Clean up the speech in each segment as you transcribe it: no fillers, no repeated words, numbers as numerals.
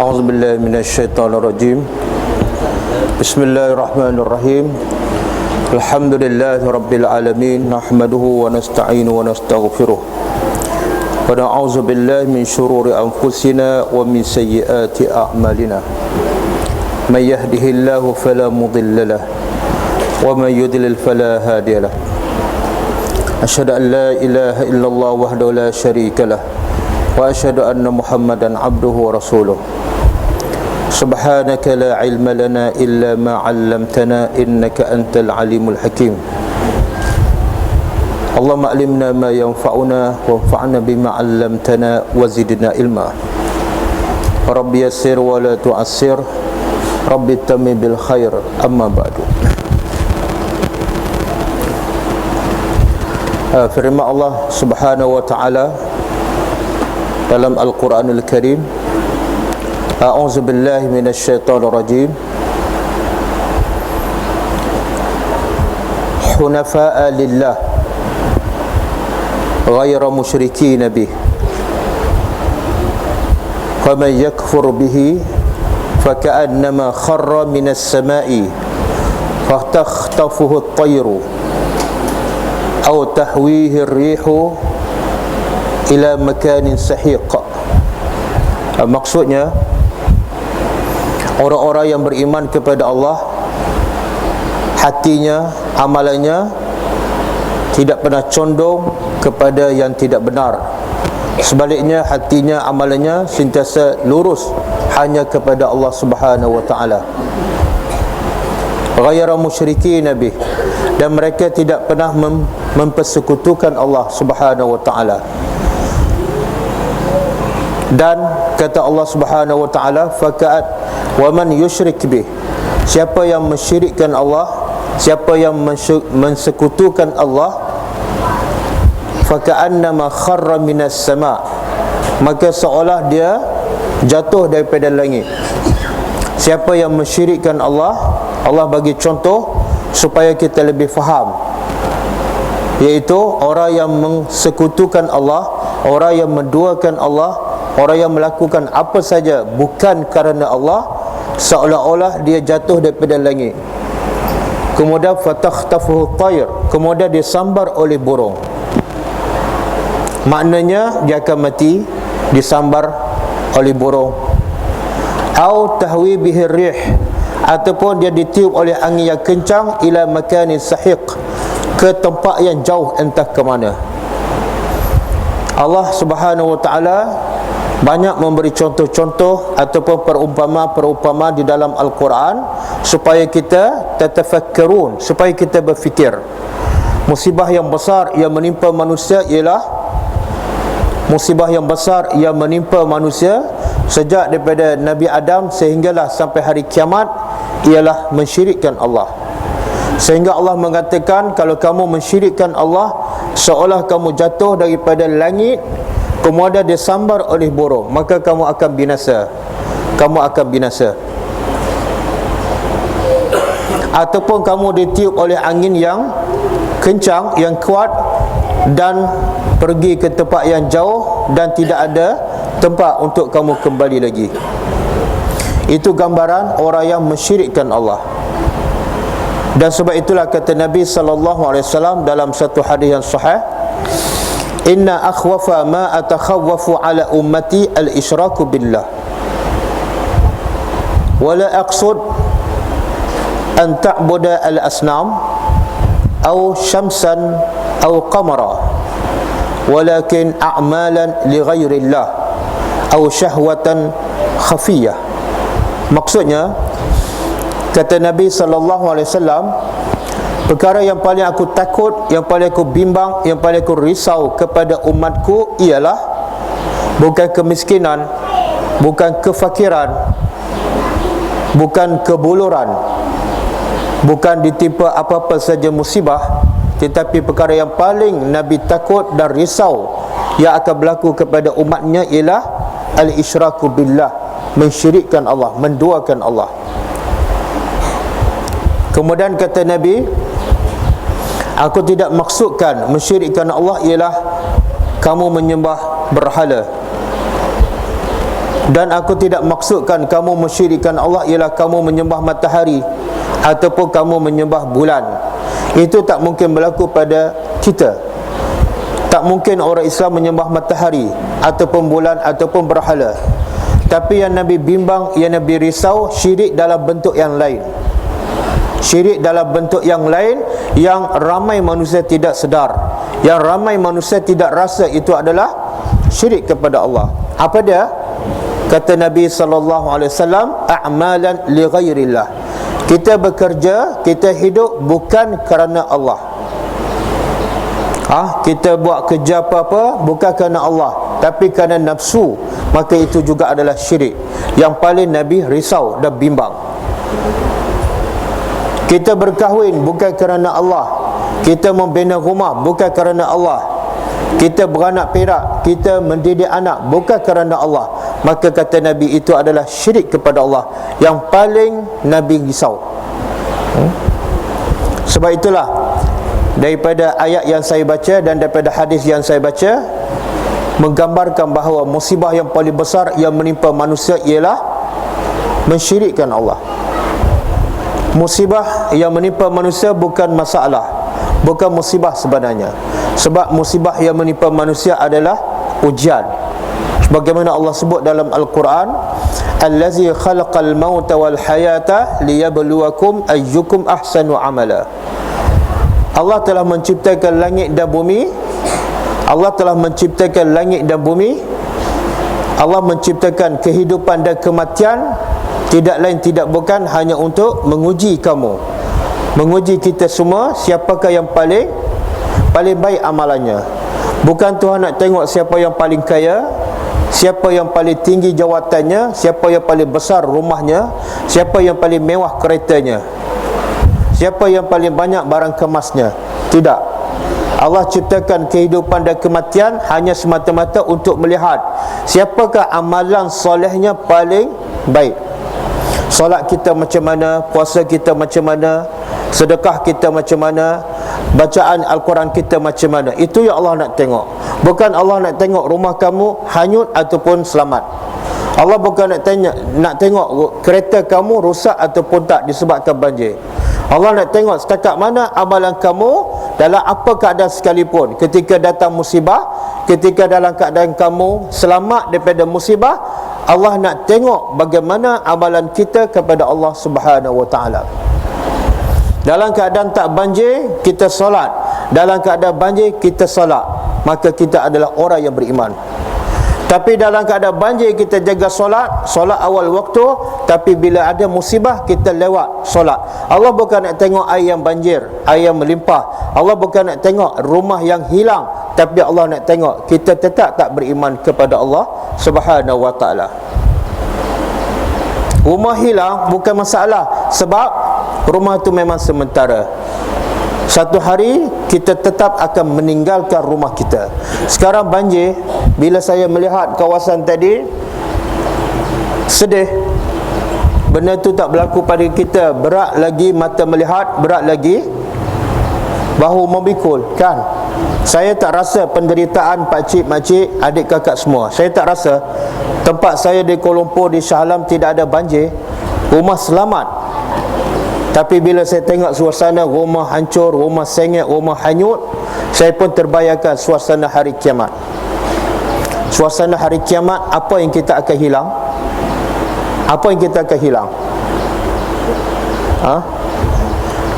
A'udzu billahi minasyaitonir rajim. Bismillahirrahmanirrahim. Alhamdulillahirabbil alamin, nahmaduhu wa nasta'inu wa nastaghfiruh. Wa na'udzu billahi min shururi anfusina wa min sayyiati a'malina. May yahdihillahu fala mudilla lahu wa may yudlil fala hadiya lahu. Asyhadu an la ilaha illallah wahdahu la syarika lahu wa asyhadu anna Muhammadan abduhu wa rasuluh. Subhanaka la ilma lana illa ma 'allamtana innaka antal alimul hakim. Allahumma alimna ma yanfa'una wanfa'na bima 'allamtana wa zidna ilma. Rabbi yassir wa la tu'assir, Rabbi tammi bil khair, amma ba'du. Firman Allah Subhanahu wa ta'ala dalam Al-Quranul Karim, A'udzu billahi minasyaitonir rajim. Hunafa'a lillah ghayra musyrikin bih. Faman yakfur bihi faka'annama kharra minas sama'i fatakhtafuhu at-tayru aw tahwihi ar-rihu ila makanin sahiq. Maksudnya, orang-orang yang beriman kepada Allah, hatinya, amalannya tidak pernah condong kepada yang tidak benar. Sebaliknya, hatinya, amalannya sentiasa lurus hanya kepada Allah Subhanahu wa ta'ala. Ghayra musyrikin bih, dan mereka tidak pernah mempersekutukan Allah Subhanahu wa ta'ala. Dan kata Allah Subhanahu wa ta'ala, faka'at wa man yusyrik bih, siapa yang mensyirikkan Allah, siapa yang mensekutukan Allah, faka'annama kharra minas sama', maka seolah dia jatuh daripada langit. Siapa yang mensyirikkan Allah, Allah bagi contoh supaya kita lebih faham, iaitu orang yang mensekutukan Allah, orang yang menduakan Allah, orang yang melakukan apa saja bukan kerana Allah, seolah-olah dia jatuh daripada langit. Kemudian fatakhtafuhu at-tayr, kemudian disambar oleh burung. Maknanya dia akan mati disambar oleh burung. Au tahwi bihi rih, ataupun dia ditiup oleh angin yang kencang ila makanin sahiq, ke tempat yang jauh entah ke mana. Allah Subhanahu wa ta'ala banyak memberi contoh-contoh ataupun perumpamaan di dalam Al-Quran supaya kita tatafakkarun, supaya kita berfikir. Musibah yang besar yang menimpa manusia ialah musibah yang besar yang menimpa manusia sejak daripada Nabi Adam sehinggalah sampai hari kiamat ialah mensyirikkan Allah. Sehingga Allah mengatakan, kalau kamu mensyirikkan Allah, seolah kamu jatuh daripada langit, kemudian disambar oleh burung, maka kamu akan binasa. Kamu akan binasa. Ataupun kamu ditiup oleh angin yang kencang, yang kuat, dan pergi ke tempat yang jauh dan tidak ada tempat untuk kamu kembali lagi. Itu gambaran orang yang mensyirikkan Allah. Dan sebab itulah kata Nabi SAW dalam satu hadis yang sahih, inna akhwafa ma atakhawwafu ala ummati al-isyraku billah wala aqsud an ta'buda al-asnam aw syamsan aw qamara walakin a'malan li ghairillah aw syahwatan khafiyah. Maksudnya, kata Nabi SAW, perkara yang paling aku takut, yang paling aku bimbang, yang paling aku risau kepada umatku ialah bukan kemiskinan, bukan kefakiran, bukan kebuluran, bukan ditimpa apa-apa saja musibah, tetapi perkara yang paling Nabi takut dan risau yang akan berlaku kepada umatnya ialah al-isyraku billah, mensyirikkan Allah, menduakan Allah. Kemudian kata Nabi, aku tidak maksudkan mensyirikkan Allah ialah kamu menyembah berhala, Dan aku tidak maksudkan kamu mensyirikkan Allah ialah kamu menyembah matahari ataupun kamu menyembah bulan. Itu tak mungkin berlaku pada kita. Tak mungkin orang Islam menyembah matahari ataupun bulan ataupun berhala. Tapi yang Nabi bimbang, yang Nabi risau, syirik dalam bentuk yang lain. Syirik dalam bentuk yang lain yang ramai manusia tidak sedar, yang ramai manusia tidak rasa itu adalah syirik kepada Allah. Apa dia? Kata Nabi SAW, a'malan li ghairillah. Kita bekerja, kita hidup bukan kerana Allah. Kita buat kerja apa-apa bukan kerana Allah, tapi kerana nafsu, maka itu juga adalah syirik yang paling Nabi risau dan bimbang. Kita berkahwin bukan kerana Allah, kita membina rumah bukan kerana Allah, kita beranak perak, kita mendidik anak bukan kerana Allah, maka kata Nabi itu adalah syirik kepada Allah yang paling Nabi risau. Sebab itulah daripada ayat yang saya baca dan daripada hadis yang saya baca menggambarkan bahawa musibah yang paling besar yang menimpa manusia ialah mensyirikkan Allah. Musibah yang menimpa manusia bukan masalah, bukan musibah sebenarnya. Sebab musibah yang menimpa manusia adalah ujian. Sebagaimana Allah sebut dalam Al-Quran, allazi khalaqal mauta wal hayata liyabluwakum ayyukum ahsanu amala. Allah telah menciptakan langit dan bumi. Allah telah menciptakan langit dan bumi. Allah menciptakan kehidupan dan kematian tidak lain tidak bukan hanya untuk menguji kamu, menguji kita semua, siapakah yang paling baik amalannya. Bukan Tuhan nak tengok siapa yang paling kaya, siapa yang paling tinggi jawatannya, siapa yang paling besar rumahnya, siapa yang paling mewah keretanya, siapa yang paling banyak barang kemasnya. Tidak. Allah ciptakan kehidupan dan kematian hanya semata-mata untuk melihat siapakah amalan solehnya paling baik. Solat kita macam mana, puasa kita macam mana, sedekah kita macam mana, bacaan Al-Quran kita macam mana. Itu yang Allah nak tengok. Bukan Allah nak tengok rumah kamu hanyut ataupun selamat. Allah bukan nak tengok kereta kamu rosak ataupun tak disebabkan banjir. Allah nak tengok setakat mana amalan kamu dalam apa keadaan sekalipun. Ketika datang musibah, ketika dalam keadaan kamu selamat daripada musibah, Allah nak tengok bagaimana amalan kita kepada Allah Subhanahu wa taala. Dalam keadaan tak banjir, kita solat. Dalam keadaan banjir, kita solat. Maka kita adalah orang yang beriman. Tapi dalam keadaan banjir, kita jaga solat, solat awal waktu. Tapi bila ada musibah, kita lewat solat. Allah bukan nak tengok air yang banjir, air yang melimpah. Allah bukan nak tengok rumah yang hilang, tapi Allah nak tengok kita tetap tak beriman kepada Allah Subhanahu wa ta'ala. Rumah hilang bukan masalah, sebab rumah itu memang sementara. Satu hari kita tetap akan meninggalkan rumah kita. Sekarang banjir, bila saya melihat kawasan tadi, sedih. Benda itu tak berlaku pada kita. Berat lagi mata melihat, berat lagi bahu memikul, kan? Saya tak rasa penderitaan pakcik-makcik, adik kakak semua. Saya tak rasa. Tempat saya di Kuala Lumpur, di Shah Alam tidak ada banjir. Rumah selamat. Tapi bila saya tengok suasana rumah hancur, rumah sengit, rumah hanyut, saya pun terbayarkan suasana hari kiamat. Suasana hari kiamat, apa yang kita akan hilang? Apa yang kita akan hilang?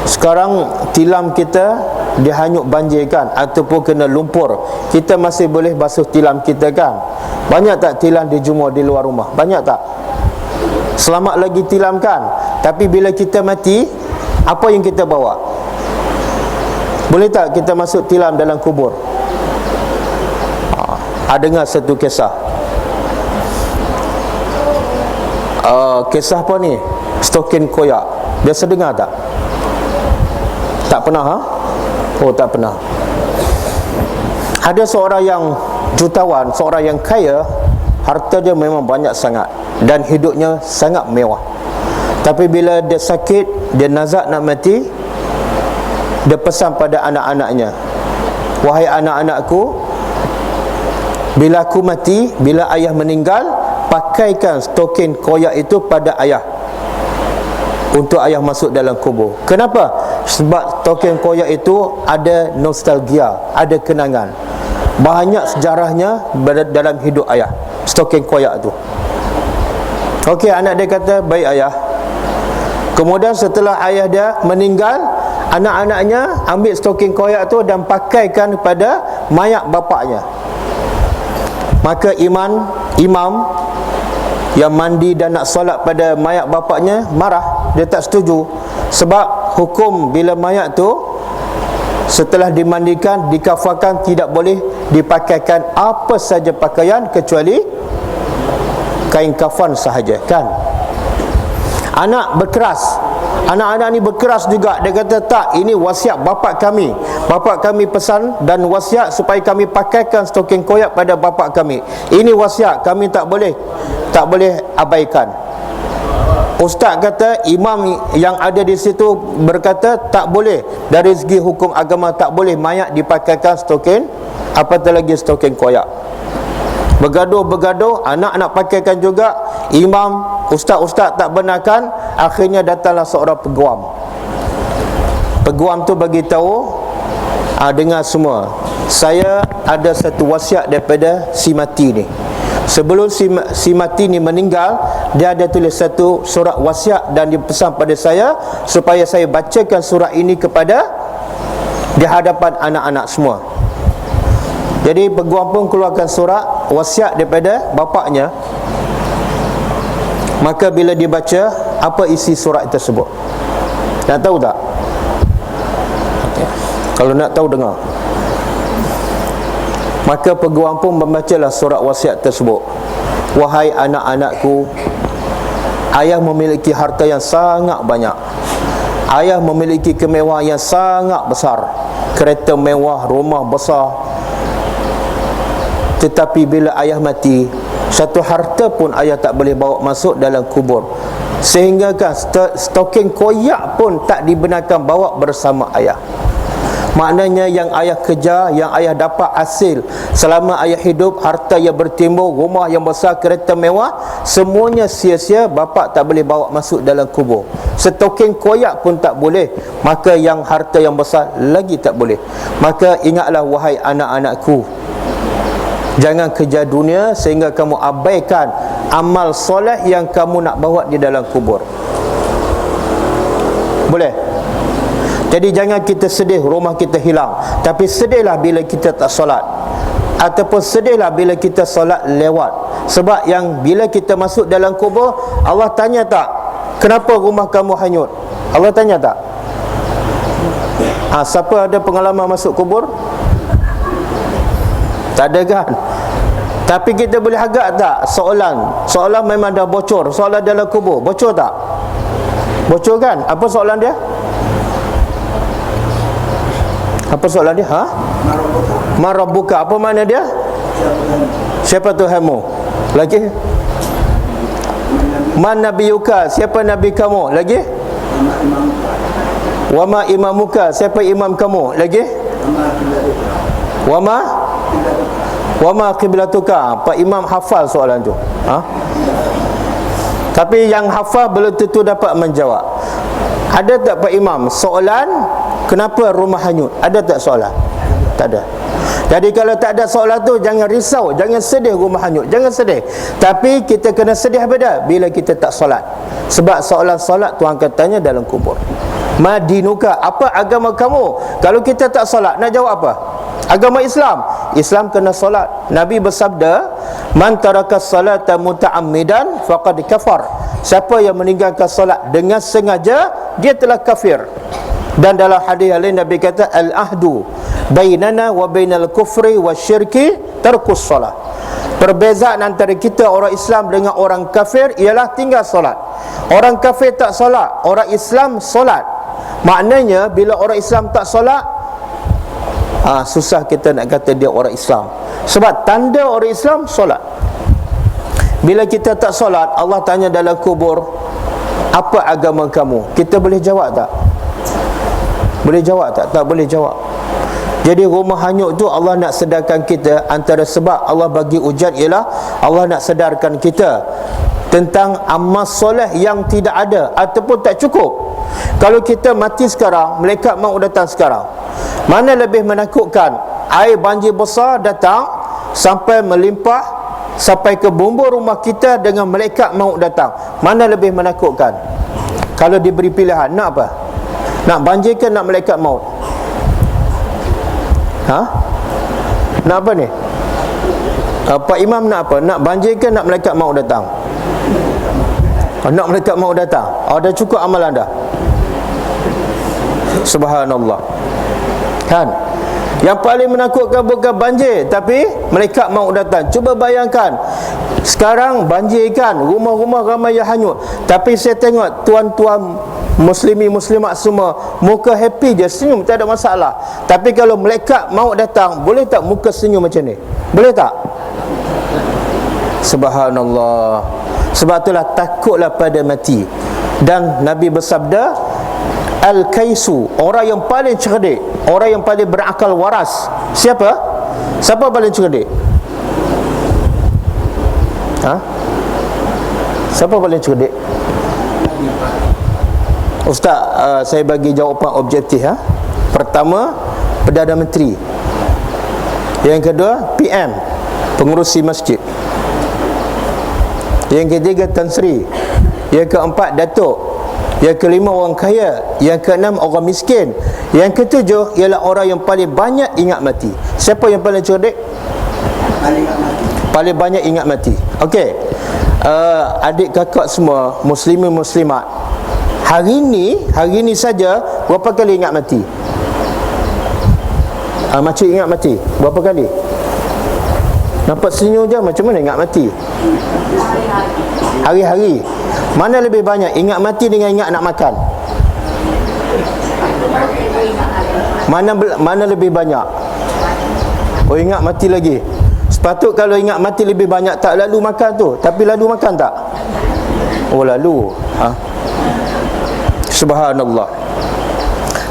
Sekarang tilam kita dihanyut banjir, kan? Ataupun kena lumpur, kita masih boleh basuh tilam kita, kan? Banyak tak tilam dijumur di luar rumah? Banyak tak? Selamat lagi tilam, kan? Tapi bila kita mati, apa yang kita bawa? Boleh tak kita masuk tilam dalam kubur? Ada dengar satu kisah. Kisah apa ni? Stokin koyak. Biasa dengar tak? Tak pernah, Oh, tak pernah. Ada seorang yang jutawan, seorang yang kaya, harta dia memang banyak sangat dan hidupnya sangat mewah. Tapi bila dia sakit, dia nazak nak mati, dia pesan pada anak-anaknya, wahai anak-anakku, bila aku mati, bila ayah meninggal, pakaikan stokin koyak itu pada ayah, untuk ayah masuk dalam kubur. Kenapa? Sebab stokin koyak itu ada nostalgia, ada kenangan, banyak sejarahnya dalam hidup ayah, stokin koyak tu. Okey, anak dia kata, baik ayah. Kemudian setelah ayah dia meninggal, anak-anaknya ambil stokin koyak tu dan pakaikan kepada mayat bapaknya. Maka imam yang mandi dan nak solat pada mayat bapaknya marah, dia tak setuju. Sebab hukum bila mayat tu setelah dimandikan, dikafarkan, tidak boleh dipakaikan apa saja pakaian kecuali kain kafan sahaja, kan? Anak berkeras, anak-anak ni berkeras juga. Dia kata, tak, ini wasiat bapak kami. Bapak kami pesan dan wasiat supaya kami pakaikan stokin koyak pada bapak kami. Ini wasiat, kami tak boleh abaikan. Ustaz kata, imam yang ada di situ berkata, tak boleh. Dari segi hukum agama, tak boleh mayat dipakaikan stokin, apatah lagi stokin koyak. Bergaduh, anak nak pakaikan juga. Imam, ustaz-ustaz tak benarkan. Akhirnya datanglah seorang peguam. Peguam tu bagi tahu, dengar semua, saya ada satu wasiat daripada si mati ni. Sebelum si mati ni meninggal, dia ada tulis satu surat wasiat dan dia pesan pada saya supaya saya bacakan surat ini kepada di hadapan anak-anak semua. Jadi peguam pun keluarkan surat wasiat daripada bapaknya. Maka bila dibaca, apa isi surat tersebut? Nak tahu tak? Kalau nak tahu, dengar. Maka peguam pun membacalah surat wasiat tersebut. Wahai anak-anakku, ayah memiliki harta yang sangat banyak. Ayah memiliki kemewahan yang sangat besar, kereta mewah, rumah besar. Tetapi bila ayah mati, satu harta pun ayah tak boleh bawa masuk dalam kubur. Sehingga kan stokin koyak pun tak dibenarkan bawa bersama ayah. Maknanya yang ayah kejar, yang ayah dapat hasil selama ayah hidup, harta yang bertimbul, rumah yang besar, kereta mewah, semuanya sia-sia. Bapak tak boleh bawa masuk dalam kubur. Stokin koyak pun tak boleh, maka yang harta yang besar lagi tak boleh. Maka ingatlah wahai anak-anakku, jangan kejar dunia sehingga kamu abaikan amal soleh yang kamu nak bawa di dalam kubur. Boleh? Jadi jangan kita sedih rumah kita hilang, tapi sedihlah bila kita tak solat, ataupun sedihlah bila kita solat lewat. Sebab yang bila kita masuk dalam kubur, Allah tanya tak, kenapa rumah kamu hanyut? Allah tanya tak? Siapa ada pengalaman masuk kubur? Tak ada, kan? Tapi kita boleh agak tak soalan memang dah bocor, soalan dalam kubur bocor tak? Bocor, kan? Apa soalan dia? Apa soalan dia? Man rabbuka. Apa makna dia? Siapa Tuhanmu? Lagi? Man nabiyuka. Siapa nabi kamu? Lagi? Wa ma imamuka. Siapa imam kamu? Lagi? Wa ma qiblatuka. Pak imam hafal soalan tu. Tapi yang hafal belum tentu dapat menjawab. Ada tak Pak Imam soalan kenapa rumah hanyut? Ada tak soalan? Tak ada. Jadi kalau tak ada soalan tu, jangan risau, jangan sedih rumah hanyut, jangan sedih. Tapi kita kena sedih pada bila kita tak solat. Sebab soalan-solat Tuhan akan tanya dalam kubur. Madinuka, apa agama kamu? Kalau kita tak solat, nak jawab apa? Agama Islam. Islam kena solat. Nabi bersabda, man taraka salata muta'ammidan faqad kafar. Siapa yang meninggalkan solat dengan sengaja, dia telah kafir. Dan dalam hadis lain Nabi kata, al-ahdu bainana wa bainal kufri wasyirki tarkus salat. Perbezaan antara kita orang Islam dengan orang kafir ialah tinggal solat. Orang kafir tak solat, orang Islam solat. Maknanya bila orang Islam tak solat, susah kita nak kata dia orang Islam. Sebab tanda orang Islam solat. Bila kita tak solat, Allah tanya dalam kubur, apa agama kamu? Kita boleh jawab tak? Boleh jawab tak? Tak boleh jawab. Jadi rumah hanyut tu Allah nak sedarkan kita, antara sebab Allah bagi ujian ialah Allah nak sedarkan kita tentang amal soleh yang tidak ada ataupun tak cukup. Kalau kita mati sekarang, malaikat maut datang sekarang, mana lebih menakutkan? Air banjir besar datang sampai melimpah sampai ke bumbung rumah kita dengan malaikat maut datang, mana lebih menakutkan? Kalau diberi pilihan, nak apa? Nak banjir ke nak malaikat maut? Ha? Nak apa ni? Pak Imam nak apa? Nak banjir ke nak malaikat maut datang? Nak malaikat maut datang. Dah cukup amalan dah. Subhanallah. Kan? Yang paling menakutkan bukan banjir, tapi malaikat maut datang. Cuba bayangkan, sekarang banjir kan, rumah-rumah ramai yang hanyut, tapi saya tengok tuan-tuan muslimat semua muka happy je, senyum, tak ada masalah. Tapi kalau malaikat maut datang, boleh tak muka senyum macam ni? Boleh tak? Subhanallah. Sebab itulah takutlah pada mati. Dan Nabi bersabda, Al-Kaisu, orang yang paling cerdik, orang yang paling berakal waras. Siapa? Siapa paling cerdik? Ha? Siapa paling cerdik? Ustaz, saya bagi jawapan objektif. Pertama, Perdana Menteri. Yang kedua, PM, pengurusi masjid. Yang ketiga, Tan Sri. Yang keempat, Datuk. Yang kelima, orang kaya. Yang keenam, orang miskin. Yang ketujuh ialah orang yang paling banyak ingat mati. Siapa yang paling cerdik? Paling banyak ingat mati. Okey, adik kakak semua, muslimin muslimat, hari ni saja berapa kali ingat mati? Makcik ingat mati berapa kali? Nampak senyum je, macam mana ingat mati? Hari-hari. Mana lebih banyak, ingat mati dengan ingat nak makan? Mana lebih banyak? Oh, ingat mati lagi. Sepatut kalau ingat mati lebih banyak, tak lalu makan tu. Tapi lalu makan tak? Oh, lalu. Subhanallah.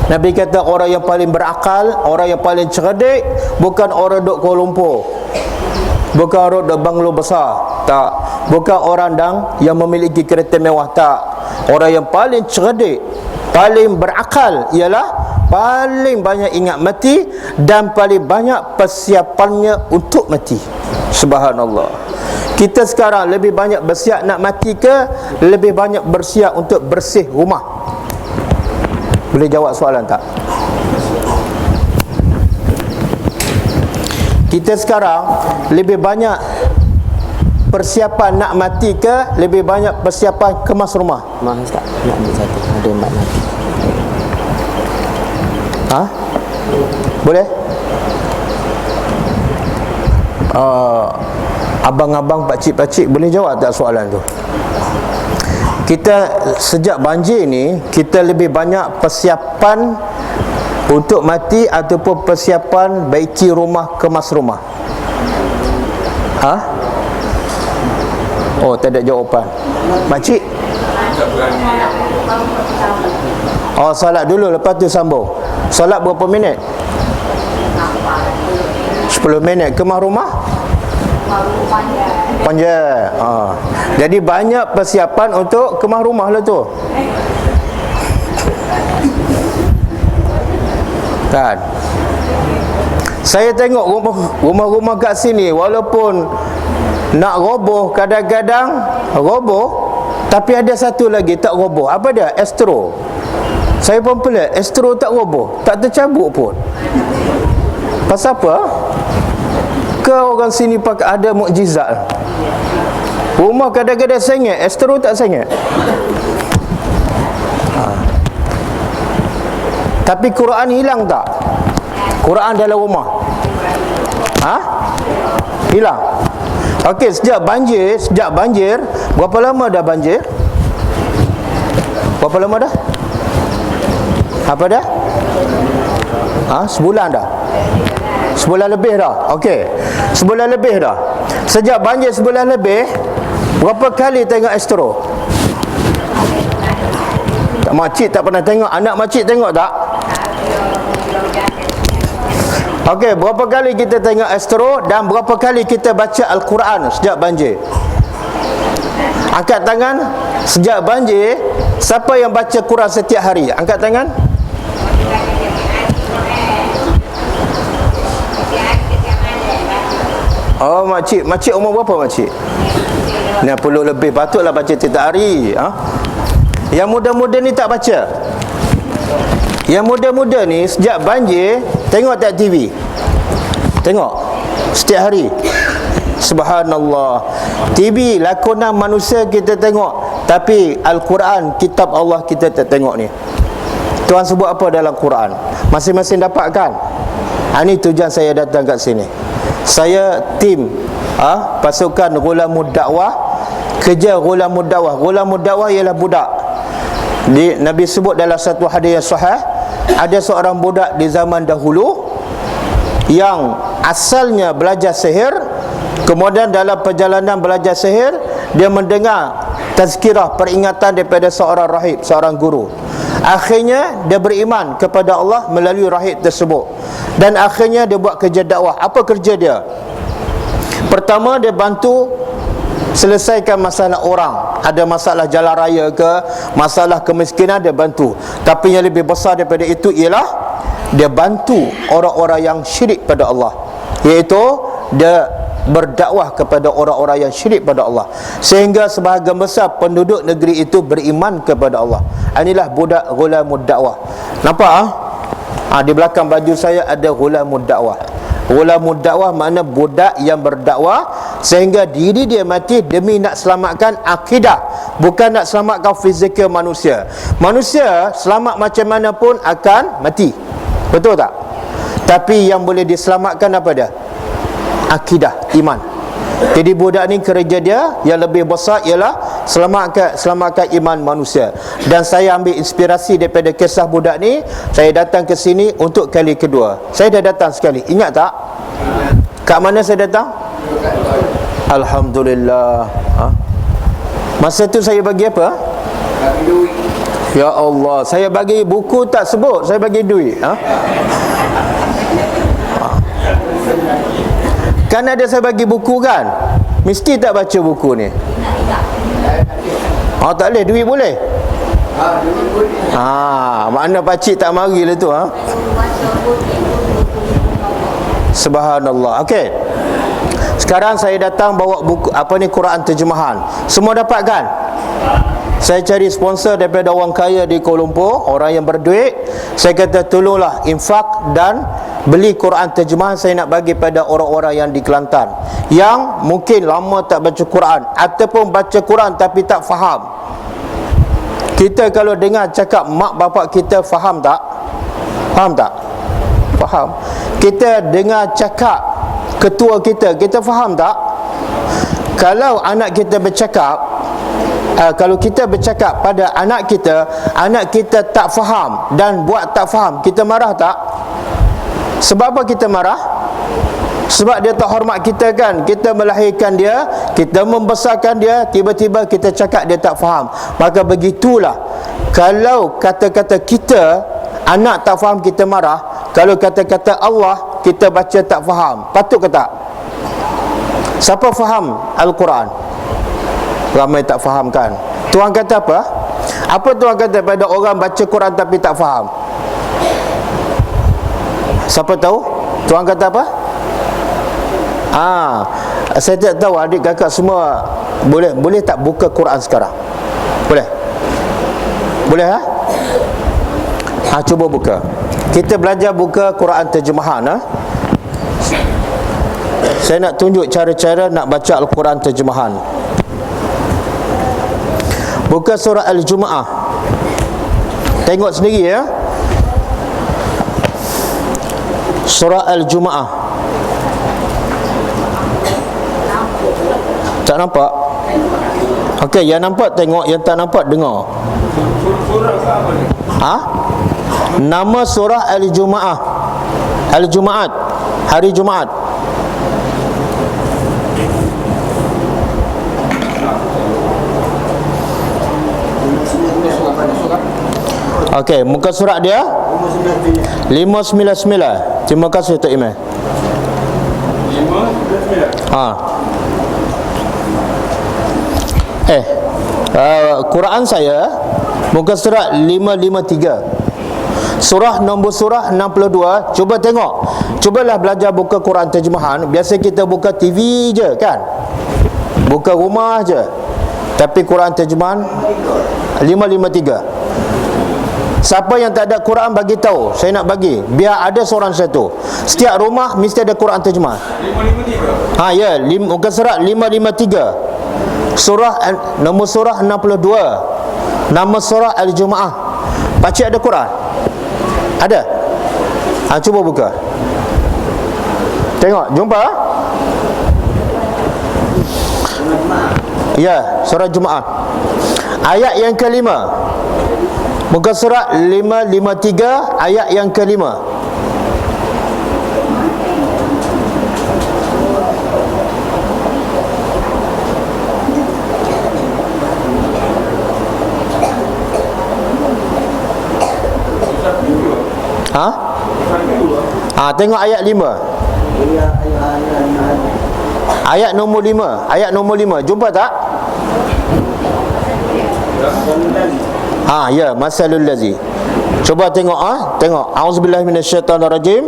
Nabi kata orang yang paling berakal, orang yang paling cerdik, bukan orang duduk Kuala Lumpur, bukan orang duduk banglo besar, tak. Bukan orang yang memiliki kereta mewah, tak. Orang yang paling cerdik, paling berakal ialah paling banyak ingat mati dan paling banyak persiapannya untuk mati. Subhanallah. Kita sekarang lebih banyak bersiap nak mati ke lebih banyak bersiap untuk bersih rumah? Boleh jawab soalan tak? Kita sekarang lebih banyak persiapan nak mati ke lebih banyak persiapan kemas rumah? Maaf Ustaz, nak ambil satu. Ada mak mati. Boleh? Abang-abang, pakcik-pakcik, boleh jawab tak soalan tu? Kita sejak banjir ni, kita lebih banyak persiapan untuk mati ataupun persiapan baiki rumah, kemas rumah? Oh, tak ada jawapan. Makcik? Oh, salat dulu, lepas tu sambung. Salat berapa minit? 10 minit. Kemah rumah? Panjang. Jadi banyak persiapan untuk kemah rumah lah tu. Kan? Saya tengok rumah-rumah kat sini, walaupun nak roboh, kadang-kadang roboh, tapi ada satu lagi tak roboh. Apa dia? Astro. Saya pun pelik, Astro tak roboh, tak tercabut pun. Pasal apa? Ke orang sini pakai ada mukjizat. Rumah kadang-kadang sengit, Astro tak sengit. Tapi Quran hilang tak? Quran dalam rumah hilang. Okey, sejak banjir, berapa lama dah banjir? Berapa lama dah? Apa dah? Sebulan dah? Sebulan lebih dah. Okey, sebulan lebih dah. Sejak banjir sebulan lebih, berapa kali tengok Astro? Makcik tak pernah tengok. Anak makcik tengok tak? Okey, berapa kali kita tengok astro dan berapa kali kita baca Al-Quran sejak banjir? Angkat tangan. Sejak banjir, siapa yang baca Quran setiap hari? Angkat tangan. Oh, makcik. Makcik umur berapa makcik? 60 lebih. Patutlah baca setiap hari. Yang muda-muda ni tak baca. Yang muda-muda ni sejak banjir tengok tak TV? Tengok setiap hari. Subhanallah. TV lakonan manusia kita tengok, tapi Al-Quran, kitab Allah kita tak tengok ni. Tuhan sebut apa dalam Quran? Masing-masing dapat kan? Ini tujuan saya datang kat sini. Saya tim pasukan Ghulamud Dakwah. Kerja Ghulamud Dakwah. Ghulamud Dakwah ialah budak. Nabi sebut dalam satu hadis yang sahih, ada seorang budak di zaman dahulu yang asalnya belajar sihir, kemudian dalam perjalanan belajar sihir dia mendengar tazkirah, peringatan daripada seorang rahib, seorang guru. Akhirnya dia beriman kepada Allah melalui rahib tersebut, dan akhirnya dia buat kerja dakwah. Apa kerja dia? Pertama, dia bantu selesaikan masalah orang. Ada masalah jalan raya ke, masalah kemiskinan, dia bantu. Tapi yang lebih besar daripada itu ialah dia bantu orang-orang yang syirik pada Allah, iaitu dia berdakwah kepada orang-orang yang syirik pada Allah, sehingga sebahagian besar penduduk negeri itu beriman kepada Allah. Inilah budak Ghulamud Dakwah. Nampak di belakang baju saya ada Ghulamud Dakwah. Ghulamud Dakwah makna budak yang berdakwah sehingga diri dia mati demi nak selamatkan akidah, bukan nak selamatkan fizikal manusia. Manusia selamat macam mana pun akan mati, betul tak? Tapi yang boleh diselamatkan apa dia? Akidah, iman. Jadi budak ni kerja dia yang lebih besar ialah selamatkan iman manusia. Dan saya ambil inspirasi daripada kisah budak ni. Saya datang ke sini untuk kali kedua. Saya dah datang sekali, ingat tak? Kat mana saya datang? Alhamdulillah. Masa tu saya bagi apa? Bagi duit. Ya Allah, saya bagi buku tak sebut, saya bagi duit. Kan ada saya bagi buku kan? Mesti tak baca buku ni. Tak boleh, duit boleh? Duit boleh. Makna pakcik tak mari lah tu. Subhanallah. Okey. Sekarang saya datang bawa buku Quran terjemahan. Semua dapat kan? Saya cari sponsor daripada orang kaya di Kuala Lumpur, orang yang berduit. Saya kata tolonglah infak dan beli Quran terjemahan. Saya nak bagi pada orang-orang yang di Kelantan yang mungkin lama tak baca Quran, ataupun baca Quran tapi tak faham. Kita kalau dengar cakap mak bapak kita, faham tak? Faham tak? Faham. Kita dengar cakap ketua kita, kita faham tak? Kalau anak kita bercakap, kalau kita bercakap pada anak kita tak faham dan buat tak faham, kita marah tak? Sebab apa kita marah? Sebab dia tak hormat kita kan? Kita melahirkan dia, kita membesarkan dia, tiba-tiba kita cakap dia tak faham. Maka begitulah, kalau kata-kata kita, anak tak faham, kita marah. Kalau kata-kata Allah, kita baca tak faham. Patut ke tak? Siapa faham Al-Quran? Ramai tak faham kan? Tuhan kata apa? Apa Tuhan kata pada orang baca Quran tapi tak faham? Siapa tahu? Tuhan kata apa? Saya tak tahu adik kakak semua boleh tak buka Quran sekarang? Boleh? Boleh cuba buka. Kita belajar buka Quran terjemahan. Saya nak tunjuk cara-cara nak baca Al-Quran terjemahan. Buka surah Al-Jumu'ah. Tengok sendiri ya. Surah Al-Jumu'ah. Tak nampak? Okey, yang nampak tengok, yang tak nampak dengar. Nama surah Al-Jumu'ah. Al-Jumu'at, hari Jumaat. Okey, muka surat dia 599. Terima kasih Tok Iman. Quran saya muka surat 553. Surah nombor surah 62. Cuba tengok. Cubalah belajar buka Quran terjemahan. Biasa kita buka TV je kan, buka rumah je. Tapi Quran terjemahan 553. Siapa yang tak ada Quran bagi tahu. Saya nak bagi, biar ada seorang satu. Setiap rumah mesti ada Quran terjemahan. 553. Ya, muka surat 553. Surah nombor surah 62. Nama surah Al-Jumu'ah. Pakcik ada Quran? Ada? Cuba buka. Tengok, jumpa? Ya, surah Jumaat. Ayat yang kelima. Muka surat 553 ayat yang kelima. Tengok ayat 5. Ayat nombor 5. Ayat nombor 5. Jumpa tak? Ya, masalul lazi. Coba tengok tengok. Auzubillahi minasyaitonirrajim.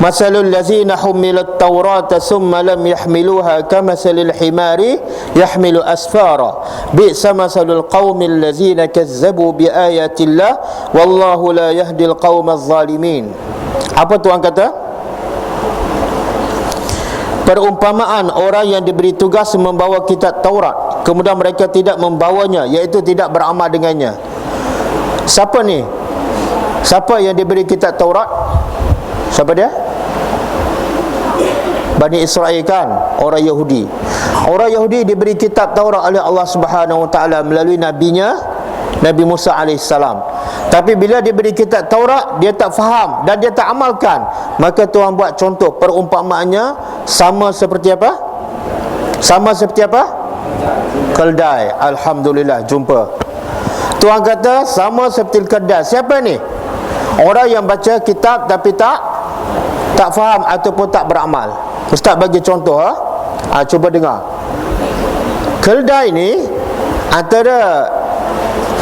Masalul lazina humilat taurata summa lam yahmiluha kamasalil himari yahmilu asfara. Bi'sa masalul qaumil lazina kazzabu biayatillah wallahu la yahdil qaumaz zalimin. Apa Tuhan kata? Perumpamaan orang yang diberi tugas membawa kitab Taurat, kemudian mereka tidak membawanya, iaitu tidak beramal dengannya. Siapa ni? Siapa yang diberi kitab Taurat? Siapa dia? Bani Israel kan, orang Yahudi. Orang Yahudi diberi kitab Taurat oleh Allah Subhanahu Wa Taala melalui nabinya Nabi Musa alaihissalam. Tapi bila diberi kitab Taurat, dia tak faham dan dia tak amalkan. Maka Tuhan buat contoh, perumpamaannya sama seperti apa? Sama seperti apa? Keldai. Alhamdulillah, jumpa. Tuhan kata sama seperti keldai. Siapa ni? Orang yang baca kitab tapi tak faham ataupun tak beramal. Ustaz bagi contoh. Cuba dengar. Keldai ni, antara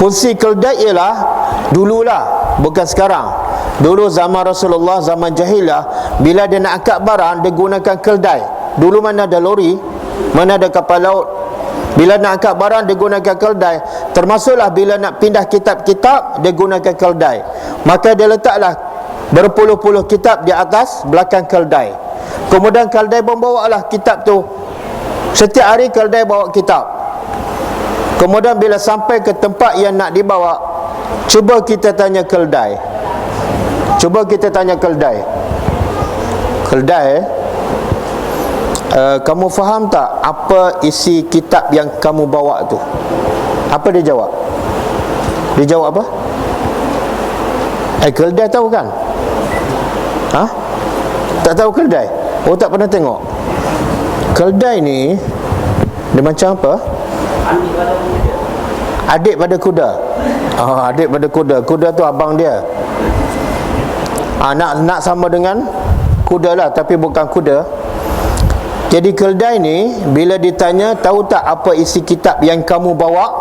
fungsi keldai ialah, dululah, bukan sekarang. Dulu zaman Rasulullah, zaman jahilah, bila dia nak angkat barang, dia gunakan keldai. Dulu mana ada lori, mana ada kapal laut. Bila nak angkat barang, dia gunakan keldai. Termasuklah bila nak pindah kitab-kitab, dia gunakan keldai. Maka dia letaklah berpuluh-puluh kitab di atas belakang keldai. Kemudian keldai membawalah kitab tu. Setiap hari keldai bawa kitab. Kemudian bila sampai ke tempat yang nak dibawa, cuba kita tanya keldai. Cuba kita tanya keldai. Keldai, kamu faham tak apa isi kitab yang kamu bawa tu? Apa dia jawab? Dia jawab apa? Keldai tahu kan? Tak tahu keldai? Oh, tak pernah tengok. Keldai ni dia macam apa? Adik pada kuda. Adik pada kuda. Kuda tu abang dia. Nak sama dengan kuda lah, tapi bukan kuda. Jadi keldai ni bila ditanya, tahu tak apa isi kitab yang kamu bawa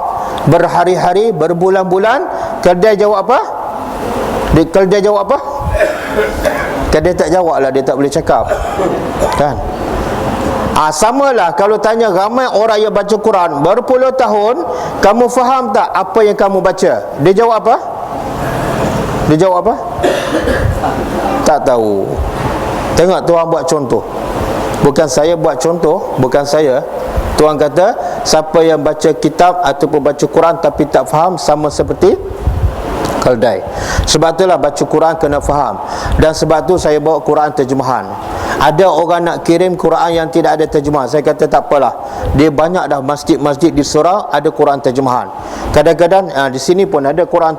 berhari-hari, berbulan-bulan, keldai jawab apa? Keldai jawab apa? Dia tak jawab lah, dia tak boleh cakap kan? Samalah kalau tanya ramai orang yang baca Quran berpuluh tahun, kamu faham tak apa yang kamu baca? Dia jawab apa? Dia jawab apa? Tak tahu. Tengok Tuhan buat contoh. Bukan saya buat contoh, bukan saya. Tuhan kata, siapa yang baca kitab ataupun baca Quran tapi tak faham, sama seperti keldai. Sebab itulah baca Quran kena faham. Dan sebab tu saya bawa Quran terjemahan. Ada orang nak kirim Quran yang tidak ada terjemahan. Saya kata tak apalah. Dia banyak dah masjid-masjid di surau ada Quran terjemahan. Kadang-kadang di sini pun ada Quran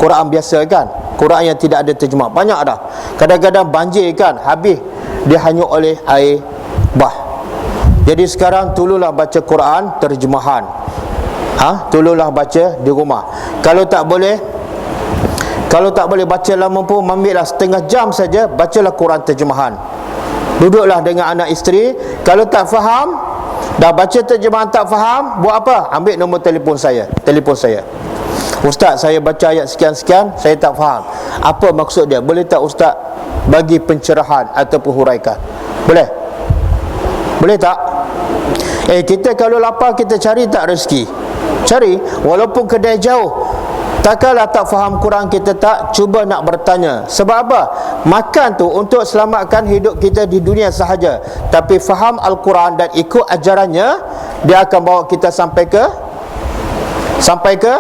Quran biasa kan. Quran yang tidak ada terjemah. Banyak dah. Kadang-kadang banjir kan, habis dia hanyut oleh air bah. Jadi sekarang tolonglah baca Quran terjemahan. Tolonglah baca di rumah. Kalau tak boleh Kalau tak boleh baca lama pun, ambillah setengah jam saja, bacalah Quran terjemahan. Duduklah dengan anak isteri. Kalau tak faham, dah baca terjemahan tak faham, buat apa? Ambil nombor telefon saya. Ustaz, saya baca ayat sekian-sekian, saya tak faham. Apa maksud dia? Boleh tak Ustaz bagi pencerahan ataupun huraikan? Boleh? Boleh tak? Kita kalau lapar, kita cari tak rezeki? Cari, walaupun kedai jauh. Takkanlah tak faham Quran, kita tak cuba nak bertanya. Sebab apa? Makan tu untuk selamatkan hidup kita di dunia sahaja. Tapi faham Al-Quran dan ikut ajarannya, dia akan bawa kita sampai ke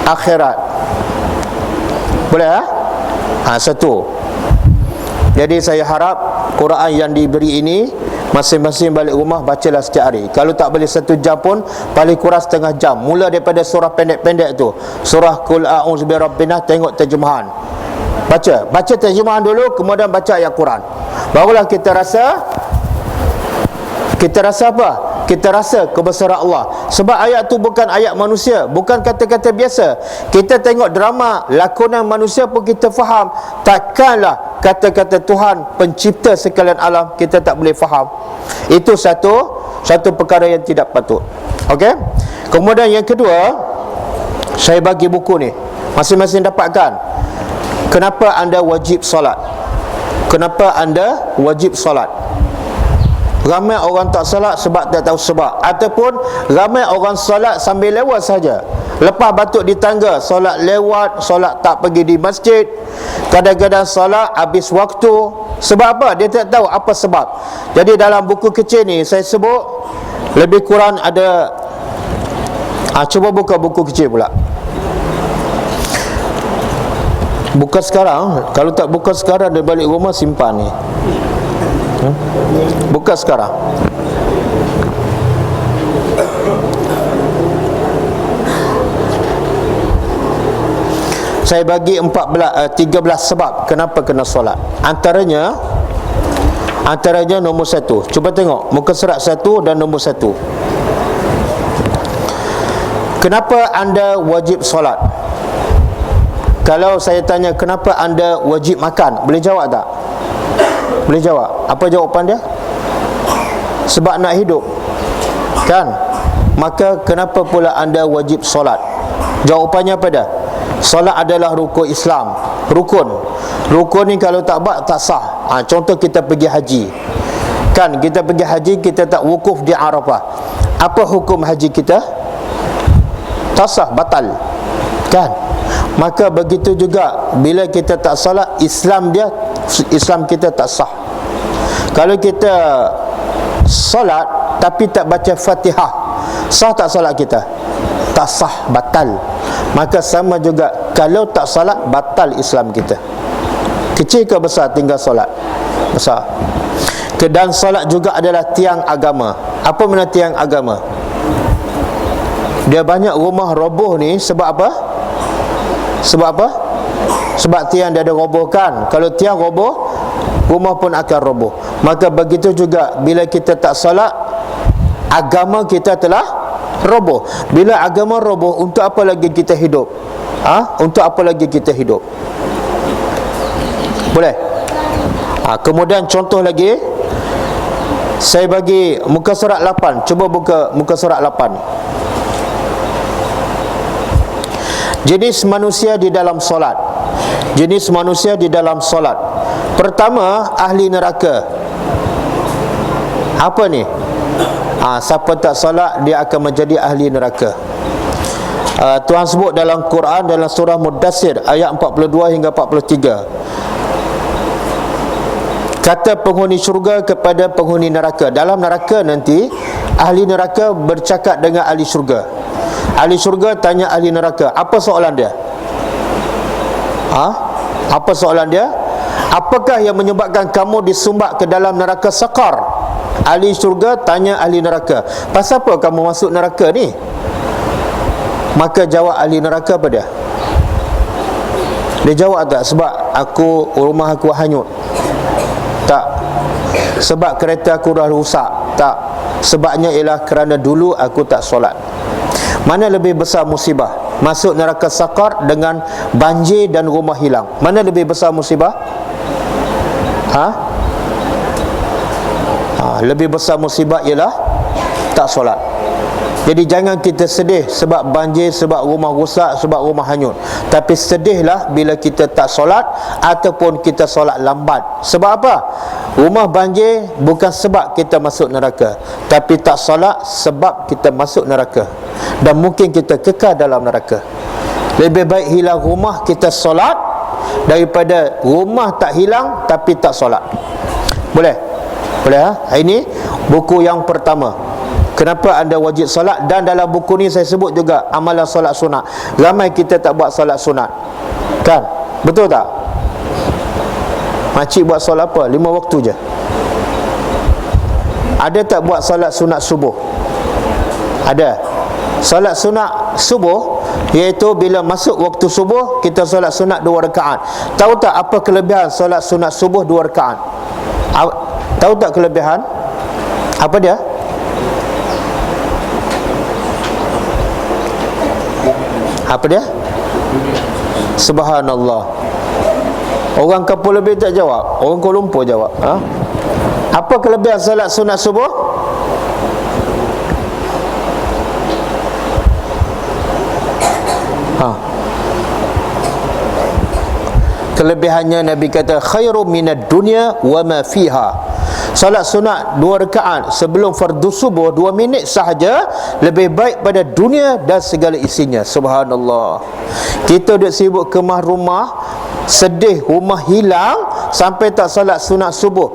akhirat. Boleh satu. Jadi saya harap Quran yang diberi ini, masing-masing balik rumah bacalah setiap hari. Kalau tak boleh 1 jam pun, paling kurang setengah jam. Mula daripada surah pendek-pendek tu, surah Qul a'udzu birabbin nas, tengok terjemahan. Baca terjemahan dulu, kemudian baca ayat Quran. Barulah kita rasa apa? Kita rasa kebesaran Allah. Sebab ayat tu bukan ayat manusia, bukan kata-kata biasa. Kita tengok drama lakonan manusia pun kita faham. Takkanlah kata-kata Tuhan pencipta sekalian alam kita tak boleh faham. Itu satu perkara yang tidak patut. Okey? Kemudian yang kedua, saya bagi buku ni, masing-masing dapatkan. Kenapa anda wajib solat? Kenapa anda wajib solat? Ramai orang tak solat sebab tak tahu sebab, ataupun ramai orang solat sambil lewat saja. Lepas batuk di tangga, solat lewat, solat tak pergi di masjid. Kadang-kadang solat habis waktu. Sebab apa? Dia tak tahu apa sebab. Jadi dalam buku kecil ni saya sebut lebih kurang ada cuba buka buku kecil pula. Buka sekarang. Kalau tak buka sekarang, dia balik rumah simpan ni. Buka sekarang. Saya bagi 13 sebab kenapa kena solat. Antaranya nombor 1. Cuba tengok muka surat 1 dan nombor 1. Kenapa anda wajib solat? Kalau saya tanya kenapa anda wajib makan, boleh jawab tak? Boleh jawab. Apa jawapan dia? Sebab nak hidup, kan? Maka kenapa pula anda wajib solat? Jawapannya apa dia? Solat adalah rukun Islam. Rukun ni kalau tak buat tak sah. Contoh kita pergi haji, kan? Kita pergi haji, kita tak wukuf di Arafah. Apa hukum haji kita? Tak sah, batal, kan? Maka begitu juga bila kita tak solat, Islam kita tak sah. Kalau kita solat tapi tak baca Fatihah, sah tak solat kita? Tak sah, batal. Maka sama juga kalau tak solat, batal Islam kita. Kecil ke besar tinggal solat? Besar. Dan solat juga adalah tiang agama. Apa makna tiang agama? Dia banyak rumah roboh ni sebab apa? Sebab apa? Sebab tiang dia ada roboh, kan? Kalau tiang roboh, rumah pun akan roboh. Maka begitu juga bila kita tak solat, agama kita telah roboh. Bila agama roboh, untuk apa lagi kita hidup? Untuk apa lagi kita hidup? Boleh? Kemudian contoh lagi, saya bagi muka surat 8. Cuba buka muka surat 8. Jenis manusia di dalam solat. Jenis manusia di dalam solat. Pertama, ahli neraka. Apa ni? Siapa tak solat, dia akan menjadi ahli neraka. Tuhan sebut dalam Quran, dalam surah Mudassir ayat 42 hingga 43. Kata penghuni syurga kepada penghuni neraka. Dalam neraka nanti, ahli neraka bercakap dengan ahli syurga. Ahli syurga tanya ahli neraka, apa soalan dia? Apa soalan dia? Apakah yang menyebabkan kamu disumbat ke dalam neraka Saqar? Ahli syurga tanya ahli neraka, pasal apa kamu masuk neraka ni? Maka jawab ahli neraka apa dia? Dia jawab tak? Sebab rumah aku hanyut. Tak. Sebab kereta aku dah rusak. Tak. Sebabnya ialah kerana dulu aku tak solat. Mana lebih besar musibah? masuk neraka sakar dengan banjir dan rumah hilang. Mana lebih besar musibah? Lebih besar musibah ialah tak solat. Jadi jangan kita sedih sebab banjir, sebab rumah rosak, sebab rumah hanyut. Tapi sedihlah bila kita tak solat ataupun kita solat lambat. Sebab apa? Rumah banjir bukan sebab kita masuk neraka, tapi tak solat sebab kita masuk neraka, dan mungkin kita kekal dalam neraka. Lebih baik hilang rumah kita solat daripada rumah tak hilang tapi tak solat. Boleh? Boleh Ini buku yang pertama, kenapa anda wajib solat. Dan dalam buku ni saya sebut juga amalan solat sunat. Ramai kita tak buat solat sunat, kan? Betul tak? Makcik buat solat apa? 5 waktu je. Ada tak buat solat sunat subuh? Ada. Solat sunat subuh iaitu bila masuk waktu subuh kita solat sunat 2 rakaat. Tahu tak apa kelebihan solat sunat subuh 2 rakaat? Tahu tak kelebihan? Apa dia? Apa dia? Subhanallah. Orang Kapur Lebih tak jawab, orang Kuala Lumpur jawab. Apa kelebihan salat sunat subuh? Kelebihannya Nabi kata khairu minad dunya wa ma fiha. Salat sunat 2 rakaat sebelum fardu subuh 2 minit sahaja lebih baik pada dunia dan segala isinya. Subhanallah. Kita duk sibuk kemah rumah, sedih rumah hilang sampai tak salat sunat subuh,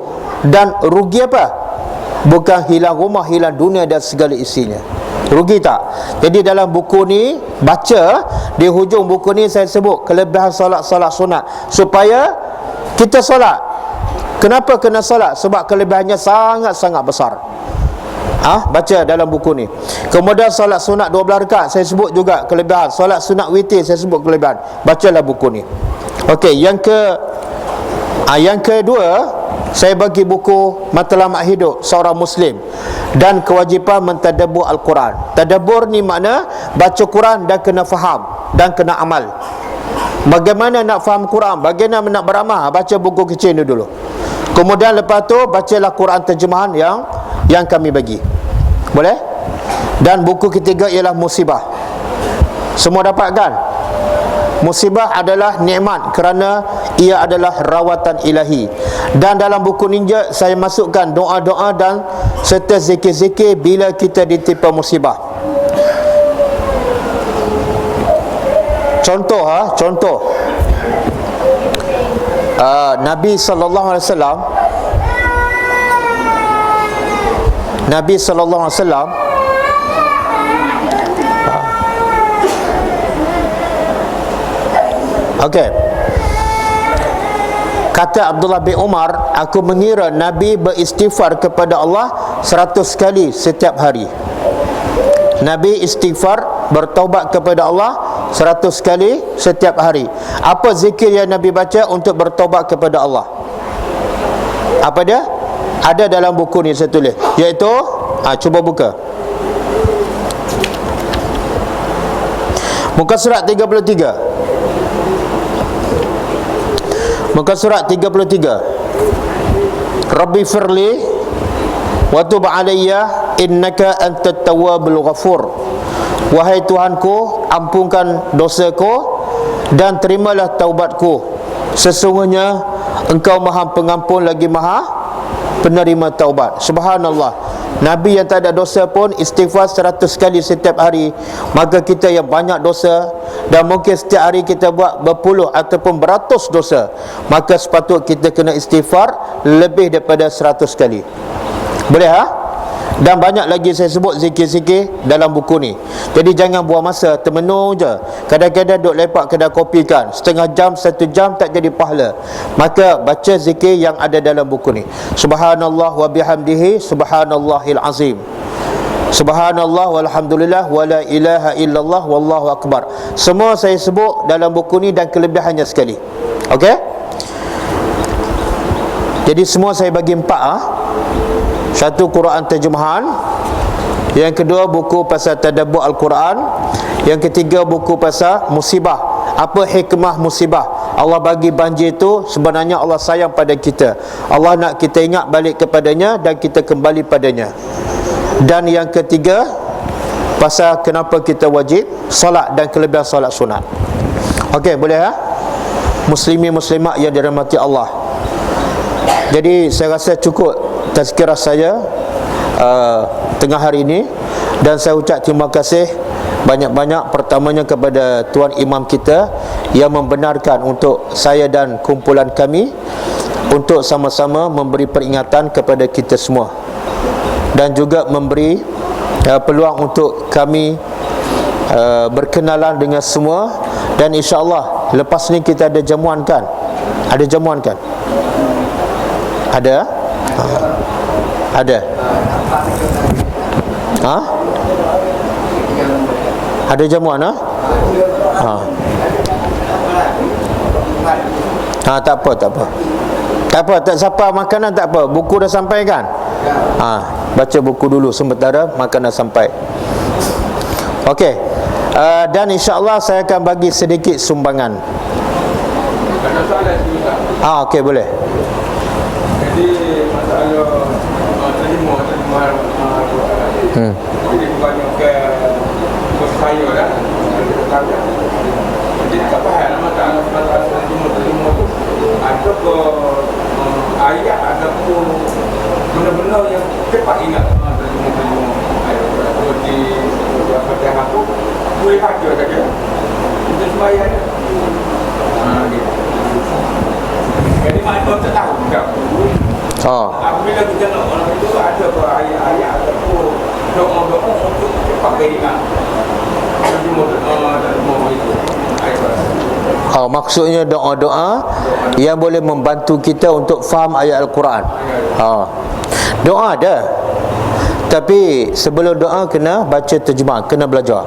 dan rugi apa? Bukan hilang rumah, hilang dunia dan segala isinya. Rugi tak? Jadi dalam buku ni, baca di hujung buku ni saya sebut kelebihan solat-solat sunat supaya kita solat. Kenapa kena solat? Sebab kelebihannya sangat-sangat besar. Baca dalam buku ni. Kemudian solat sunat 12 rakaat saya sebut juga kelebihan. Solat sunat witir saya sebut kelebihan. Bacalah buku ni. Okey, yang kedua, saya bagi buku Matlamat Hidup Seorang Muslim dan kewajipan mentadabbur Al-Quran. Tadabbur ni makna baca Quran dan kena faham dan kena amal. Bagaimana nak faham Quran, bagaimana nak beramal? Baca buku kecil ni dulu. Kemudian lepas tu bacalah Quran terjemahan yang kami bagi. Boleh? Dan buku ketiga ialah musibah. Semua dapat kan? Musibah adalah nikmat kerana ia adalah rawatan ilahi. Dan dalam buku ninja saya masukkan doa-doa dan serta zikir-zikir bila kita ditimpa musibah. Contoh Nabi sallallahu alaihi wasallam Okey. Kata Abdullah bin Umar, aku mengira Nabi beristighfar kepada Allah 100 kali setiap hari. Nabi istighfar, bertaubat kepada Allah 100 kali setiap hari. Apa zikir yang Nabi baca untuk bertaubat kepada Allah? Apa dia? Ada dalam buku ni saya tulis, iaitu cuba buka muka surat 33. Muka surat 33. Rabbi firli wa tub alayya innaka antat tawwabul ghafur. Wahai Tuhanku, ampunkan dosaku dan terimalah taubatku. Sesungguhnya Engkau Maha Pengampun lagi Maha Penerima taubat. Subhanallah. Nabi yang tak ada dosa pun istighfar 100 kali setiap hari. Maka kita yang banyak dosa, dan mungkin setiap hari kita buat berpuluh ataupun beratus dosa, maka sepatut kita kena istighfar lebih daripada 100 kali. Boleh Dan banyak lagi saya sebut zikir-zikir dalam buku ni. Jadi jangan buang masa termenung je. Kadang-kadang duk lepak kedai kopi kan, setengah jam, 1 jam tak jadi pahala. Maka baca zikir yang ada dalam buku ni. Subhanallah wa bihamdihi subhanallahil azim. Subhanallah walhamdulillah wala ilaha illallah wallahu akbar. Semua saya sebut dalam buku ni dan kelebihannya sekali. Okey? Jadi semua saya bagi 4 Satu Quran terjemahan, Yang kedua, buku pasal tadabbur Al-Quran. Yang ketiga, buku pasal musibah. Apa hikmah musibah? Allah bagi banjir itu sebenarnya Allah sayang pada kita. Allah nak kita ingat balik kepadanya dan kita kembali padanya. Dan yang ketiga, pasal kenapa kita wajib solat dan kelebihan solat sunat. Okey, boleh ya? Muslimin muslimat yang dirahmati Allah. Jadi saya rasa cukup tazkirah saya tengah hari ini, dan saya ucap terima kasih banyak-banyak pertamanya kepada Tuan Imam kita yang membenarkan untuk saya dan kumpulan kami untuk sama-sama memberi peringatan kepada kita semua, dan juga memberi peluang untuk kami berkenalan dengan semua. Dan insya-Allah lepas ni kita ada jamuan kan? Ada jamuan kan? Ada? Ada. Ha? Ada jamuan ha? Tak apa. Tak apa, tak siapa makanan tak apa. Buku dah sampai kan? Baca buku dulu sementara makanan sampai. Okey. Dan insya-Allah saya akan bagi sedikit sumbangan. Okey, boleh. Jadi masalah terima jadi kebanyakan saya lah jadi tak faham masalah terima tu ada ke ayat ataupun benda-benda yang cepat ingat terima ayat seperti Al-Fatihah tu boleh baca saja kita sembahyang gitu. Jadi maknanya tak tahu juga. Apabila kita nak orang itu ada ayat-ayat ataupun doa-doa untuk cepat ingat. Maksudnya doa-doa yang boleh membantu kita untuk faham ayat Al-Quran. Doa ada, tapi sebelum doa kena baca terjemahan, kena belajar.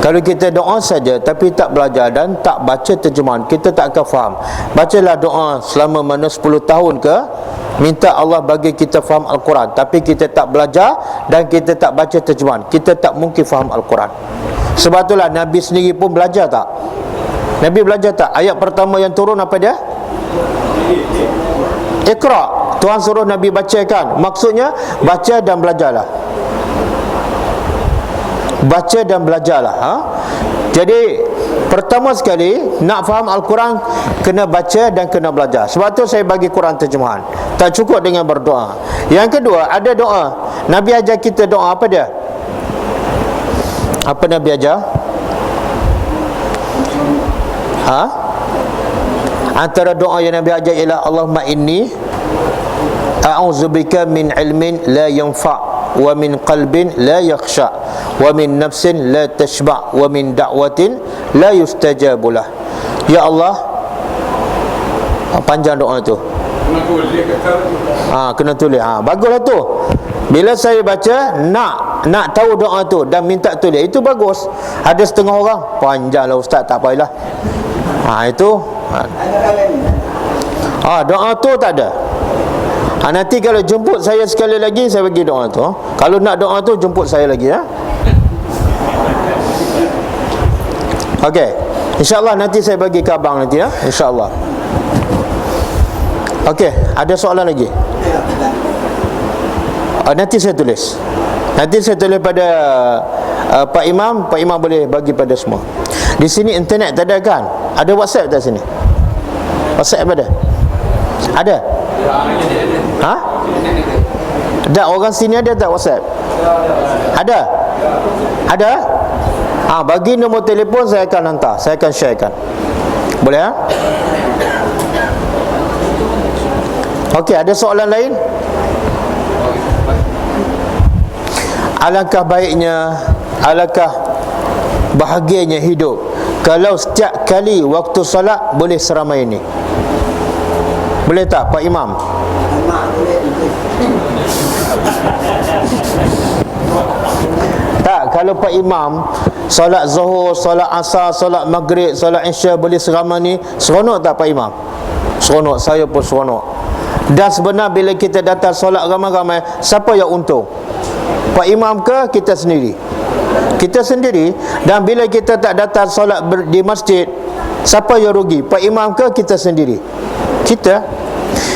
Kalau kita doa saja tapi tak belajar dan tak baca terjemahan, kita tak akan faham. Bacalah doa selama mana 10 tahun ke, minta Allah bagi kita faham Al-Quran, tapi kita tak belajar dan kita tak baca terjemahan, kita tak mungkin faham Al-Quran. Sebab itulah Nabi sendiri pun belajar tak? Nabi belajar tak? Ayat pertama yang turun apa dia? Iqra. Tuhan suruh Nabi bacakan. Maksudnya baca dan belajarlah. Baca dan belajarlah. Jadi pertama sekali nak faham Al-Quran kena baca dan kena belajar. Sebab tu saya bagi Quran terjemahan. Tak cukup dengan berdoa. Yang kedua, ada doa. Nabi ajar kita doa apa dia? Apa Nabi ajar? Antara doa yang Nabi ajar ialah Allahumma inni a'udzubika min ilmin la yanfa' wa min qalbin la yakhsha wa min nafsin la tashba' wa min da'watin la yustajabu lah. Ya Allah, panjang doa tu. Kena tulis. Baguslah tu. Bila saya baca nak tahu doa tu dan minta tulis, itu bagus. Ada setengah orang panjanglah ustaz, tak payahlah. Itu doa tu tak ada. Nanti kalau jemput saya sekali lagi, saya bagi doa tu. Kalau nak doa tu, jemput saya lagi ya. Okey, InsyaAllah nanti saya bagi ke abang nanti ya, InsyaAllah. Okey, ada soalan lagi? Nanti saya tulis. Nanti saya tulis pada Pak Imam. Pak Imam boleh bagi pada semua. Di sini internet tak ada kan? Ada WhatsApp tak sini? WhatsApp ada? Ada? Tak, orang sini ada tak WhatsApp? Ada? Ada? Bagi nombor telefon saya akan hantar, saya akan sharekan. Boleh ya? Okey, ada soalan lain? Alangkah baiknya, alangkah bahagianya hidup kalau setiap kali waktu solat boleh seramai ini. Boleh tak Pak Imam? Tak, kalau Pak Imam solat Zuhur, solat Asar, solat Maghrib, solat Isya boleh seramai ni, seronok tak Pak Imam? Seronok, saya pun seronok. Dan sebenarnya bila kita datang solat ramai-ramai, siapa yang untung? Pak imam ke kita sendiri? Kita sendiri. Dan bila kita tak datang solat di masjid, siapa yang rugi? Pak imam ke kita sendiri? Kita.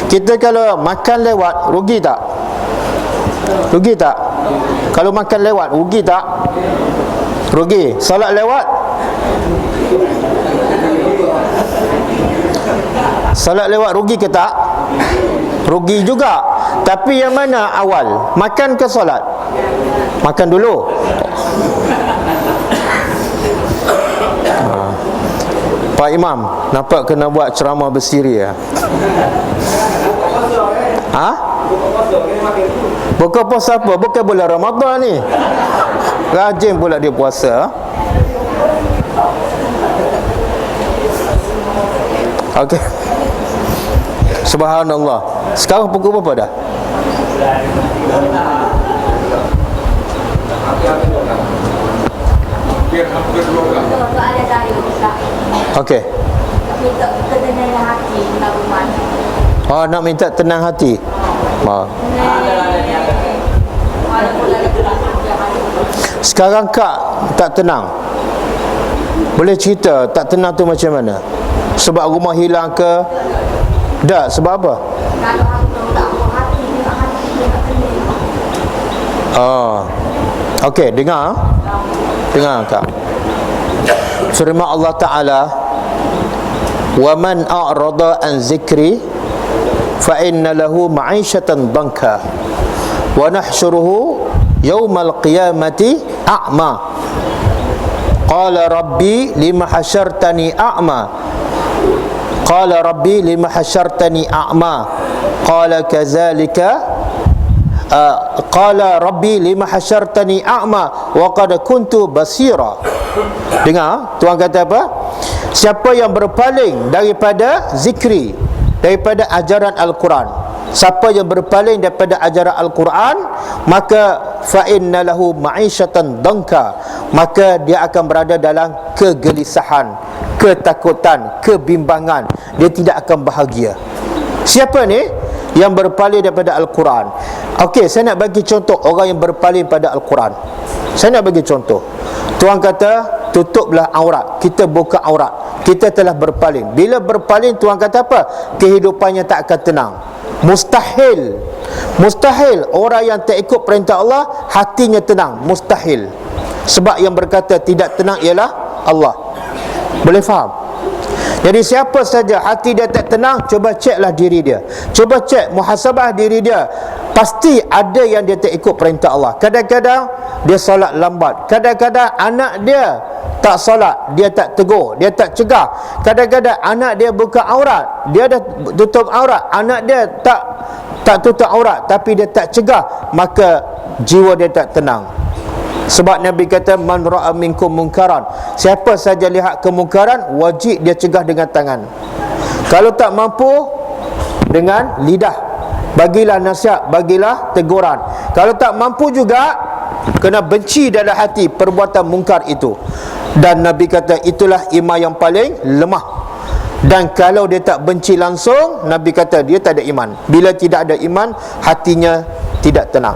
Kita kalau makan lewat, rugi tak? Rugi tak? Kalau makan lewat, rugi tak? Rugi. Solat lewat? Solat lewat rugi ke tak? Rugi juga. Tapi yang mana awal? Makan ke solat? Makan dulu. Pak Imam, nampak kena buat ceramah bersiri ya? Ha? Buka puasa apa? Bukan bulan Ramadan ni. Rajin pula dia puasa. Okey. Subhanallah. Sekarang pukul berapa dah? Okey. Oh, nak minta tenang hati. Sekarang kak tak tenang. Boleh cerita tak tenang tu macam mana? Sebab rumah hilang ke? Tak, sebab apa? Oh. Okey, dengar. Dengar kak. Firman Allah Ta'ala, "Wa man a'rada an zikri fa inna lahu ma'isyatan danka wa nahsyuruhu yaumal qiyamati a'ma. Qala rabbi lima hasyartani a'ma. Qala rabbi lima hasyartani a'ma. Qala kadzalika qala rabbi lima hasyartani a'ma wa qad kuntu basira." Dengar, Tuhan kata apa? Siapa yang berpaling daripada zikri, daripada ajaran Al-Quran, siapa yang berpaling daripada ajaran Al-Quran, maka fa inna lahu ma'isyatan danka, maka dia akan berada dalam kegelisahan, ketakutan, kebimbangan. Dia tidak akan bahagia. Siapa ni yang berpaling daripada Al-Quran? Okey, saya nak bagi contoh orang yang berpaling pada Al-Quran. Saya nak bagi contoh. Tuhan kata, tutuplah aurat. Kita buka aurat. Kita telah berpaling. Bila berpaling, Tuhan kata apa? Kehidupannya tak akan tenang. Mustahil. Mustahil orang yang tak ikut perintah Allah hatinya tenang. Mustahil. Sebab yang berkata tidak tenang ialah Allah. Boleh faham? Jadi siapa saja hati dia tak tenang, coba ceklah diri dia. Coba cek, muhasabah diri dia. Pasti ada yang dia tak ikut perintah Allah. Kadang-kadang dia solat lambat. Kadang-kadang anak dia tak solat, dia tak tegur, dia tak cegah. Kadang-kadang anak dia buka aurat, dia dah tutup aurat. Anak dia tak tutup aurat, tapi dia tak cegah, maka jiwa dia tak tenang. Sebab Nabi kata, man ra'a minkum munkaran, siapa saja lihat kemungkaran, wajib dia cegah dengan tangan. Kalau tak mampu, dengan lidah, bagilah nasihat, bagilah teguran. Kalau tak mampu juga, kena benci dalam hati perbuatan mungkar itu. Dan Nabi kata itulah iman yang paling lemah. Dan kalau dia tak benci langsung, Nabi kata dia tak ada iman. Bila tidak ada iman, hatinya tidak tenang.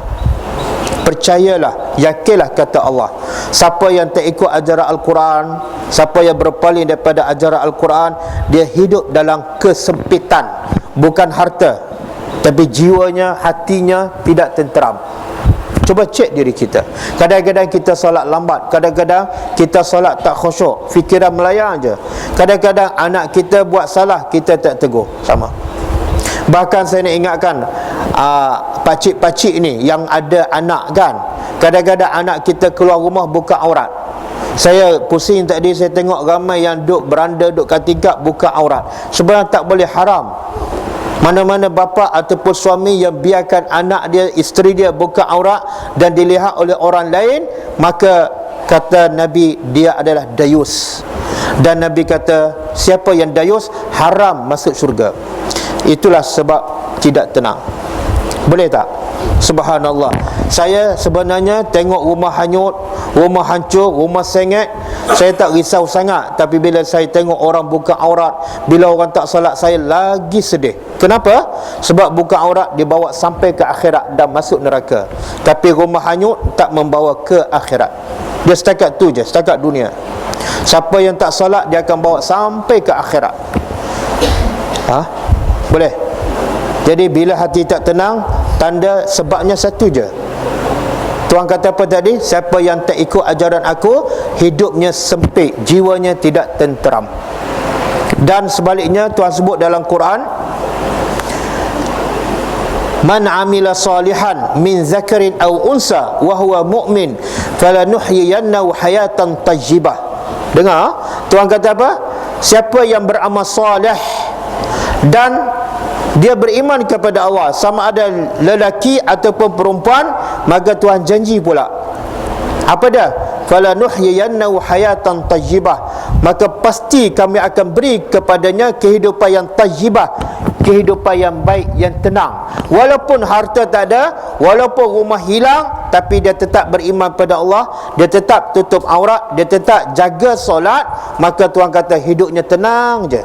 Percayalah, yakinlah kata Allah, siapa yang tak ikut ajaran Al-Quran, siapa yang berpaling daripada ajaran Al-Quran, dia hidup dalam kesempitan. Bukan harta, tapi jiwanya, hatinya tidak tenteram. Cuba cek diri kita. Kadang-kadang kita solat lambat, kadang-kadang kita solat tak khusyuk, fikiran melayang je. Kadang-kadang anak kita buat salah, kita tak tegur. Sama. Bahkan saya nak ingatkan pakcik-pakcik ni yang ada anak kan, kadang-kadang anak kita keluar rumah buka aurat. Saya pusing tadi, saya tengok ramai yang duduk beranda, duduk kat tingkap buka aurat. Sebenarnya tak boleh, haram. Mana-mana bapa ataupun suami yang biarkan anak dia, isteri dia buka aurat dan dilihat oleh orang lain, maka kata Nabi, dia adalah dayus. Dan Nabi kata, siapa yang dayus haram masuk syurga. Itulah sebab tidak tenang. Boleh tak? Subhanallah. Saya sebenarnya tengok rumah hanyut, rumah hancur, rumah sengit, saya tak risau sangat. Tapi bila saya tengok orang buka aurat, bila orang tak solat, saya lagi sedih. Kenapa? Sebab buka aurat dibawa sampai ke akhirat dan masuk neraka. Tapi rumah hanyut tak membawa ke akhirat. Dia setakat tu je, setakat dunia. Siapa yang tak solat, dia akan bawa sampai ke akhirat. Boleh? Jadi bila hati tak tenang, tanda sebabnya satu je. Tuan kata apa tadi? Siapa yang tak ikut ajaran aku, hidupnya sempit, jiwanya tidak tenteram. Dan sebaliknya Tuhan sebut dalam Quran, man amila salihan min zakarin aw unsa wa huwa mu'min falanuhyiyannahu hayatan tayyibah. Dengar, Tuhan kata apa? Siapa yang beramal soleh dan dia beriman kepada Allah, sama ada lelaki ataupun perempuan, maka Tuhan janji pula, apa dia? Falanuhyiyannahu hayatan tayyibah, maka pasti kami akan beri kepadanya kehidupan yang tayyibah, kehidupan yang baik, yang tenang. Walaupun harta tak ada, walaupun rumah hilang, tapi dia tetap beriman pada Allah, dia tetap tutup aurat, dia tetap jaga solat, maka Tuhan kata hidupnya tenang je.